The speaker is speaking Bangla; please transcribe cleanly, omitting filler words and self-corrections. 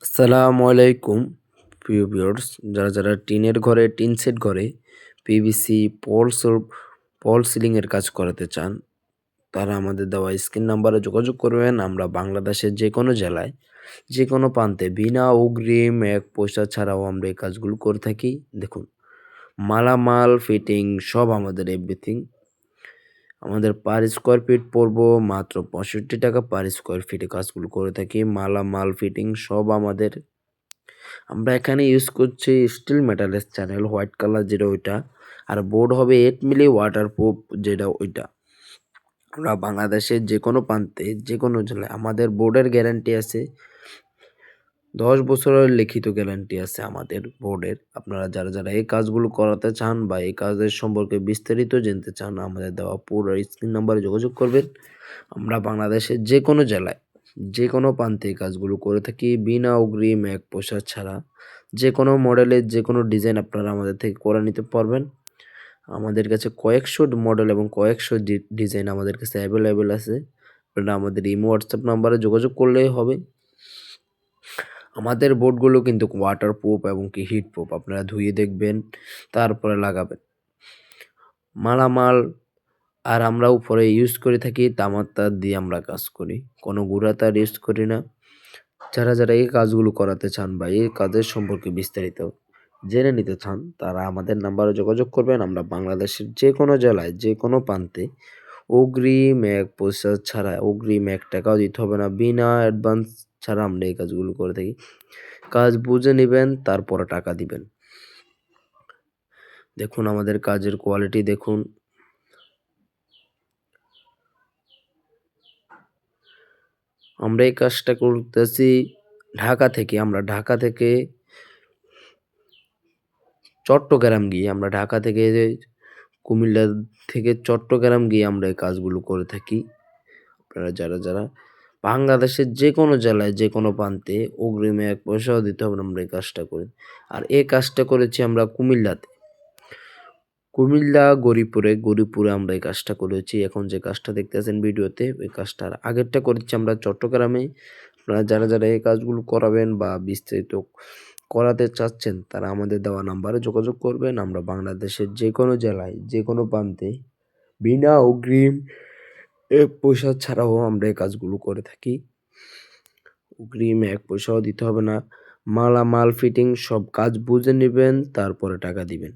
আসসালামু আলাইকুম প্রিয় ভিউয়ার্স, যারা টিনের ঘরে টিন সেট ঘরে পিভিসি ফল সিলিং এর কাজ করাতে চান, তারা আমাদের দেওয়া স্ক্রিন নাম্বারে যোগাযোগ করবেন। আমরা বাংলাদেশের যেকোনো জেলায় যেকোনো প্রান্তে বিনা অগ্রিম এক পয়সা ছাড়াও আমরা এই কাজগুলো করে থাকি। দেখুন, মালামাল ফিটিং সব আমাদের এভরিথিং। আমাদের পার স্কোয়ার ফিট পড়বো মাত্র ৳৬৫ পার স্কোয়ার ফিটে কাজগুলো করে থাকি। মালামাল ফিটিং সব আমাদের। আমরা এখানে ইউজ করছি স্টিল মেটালের চ্যানেল হোয়াইট কালার যেটা ওইটা, আর বোর্ড হবে 8 মিলি ওয়াটারপ্রুফ যেটা ওইটা। আমরা বাংলাদেশের যেকোনো প্রান্তে যেকোনো জেলায় আমাদের বোর্ডের গ্যারান্টি আছে, 10 বছরের লিখিত গ্যারান্টি আছে আমাদের বোর্ডের। আপনারা যারা এই কাজগুলো করাতে চান বা এই কাজের সম্পর্কে বিস্তারিত জানতে চান, আমাদের দেওয়া পুরো স্ক্রিন নাম্বারে যোগাযোগ করবেন। আমরা বাংলাদেশের যেকোনো জেলায় যেকোনো প্রান্তে এই কাজগুলো করে থাকি বিনা অগ্রিম এক পয়সা ছাড়া। যেকোনো মডেলের যেকোনো ডিজাইন আপনারা আমাদের থেকে করে নিতে পারবেন। আমাদের কাছে কয়েকশো মডেল এবং কয়েকশো ডিজাইন আমাদের কাছে অ্যাভেলেবেল আছে। আপনারা আমাদের ইমো হোয়াটসঅ্যাপ নাম্বারে যোগাযোগ করলেই হবে। আমাদের বোর্ডগুলো কিন্তু ওয়াটারপ্রুফ এবং কি হিট প্রুফ। আপনারা ধুয়ে দেখবেন, তারপরে লাগাবেন। মালামাল আর আমরা উপরে ইউজ করে থাকি তামার তার দিয়ে আমরা কাজ করি। কোনো গুঁড়া তার ইউজ করি না। যারা এই কাজগুলো করাতে চান বা এই কাজের সম্পর্কে বিস্তারিত জেনে নিতে চান, তারা আমাদের নাম্বারে যোগাযোগ করবেন। আমরা বাংলাদেশের যেকোনো জেলায় যেকোনো প্রান্তে অগ্রিম এক পয়সা ছাড়া, অগ্রিম ৳1 দিতে হবে না। বিনা অ্যাডভান্স ছাড়া আমরা এই কাজগুলো করে থাকি। কাজ বুঝে নিবেন, তারপরে টাকা দিবেন। দেখুন আমাদের কাজের কোয়ালিটি দেখুন। আমরা এই কাজটা করতেছি ঢাকা থেকে। আমরা ঢাকা থেকে চট্টগ্রাম গিয়ে, আমরা ঢাকা থেকে কুমিল্লা থেকে চট্টগ্রাম গিয়ে আমরা এই কাজগুলো করে থাকি। আপনারা যারা বাংলাদেশের যেকোনো জেলায় যেকোনো প্রান্তে অগ্রিমে এক পয়সাও দিতে হবে না, আমরা এই কাজটা করি। আর এই কাজটা করেছি আমরা কুমিল্লাতে। কুমিল্লা গরিপুরে আমরা এই কাজটা করেছি। এখন যে কাজটা দেখতেছেন ভিডিওতে, ওই কাজটার আগেরটা করেছি আমরা চট্টগ্রামে। আপনারা যারা এই কাজগুলো করাবেন বা বিস্তারিত করাতে চাচ্ছেন, তারা আমাদের দেওয়া নাম্বারে যোগাযোগ করবেন। আমরা বাংলাদেশের যেকোনো জেলায় যেকোনো প্রান্তে বিনা অগ্রিম এক পয়সা ছাড়াও আমরা এই কাজগুলো করে থাকি। অগ্রিম এক পয়সাও দিতে হবে না। মালামাল ফিটিং সব কাজ বুঝে নিবেন, তারপরে টাকা দিবেন।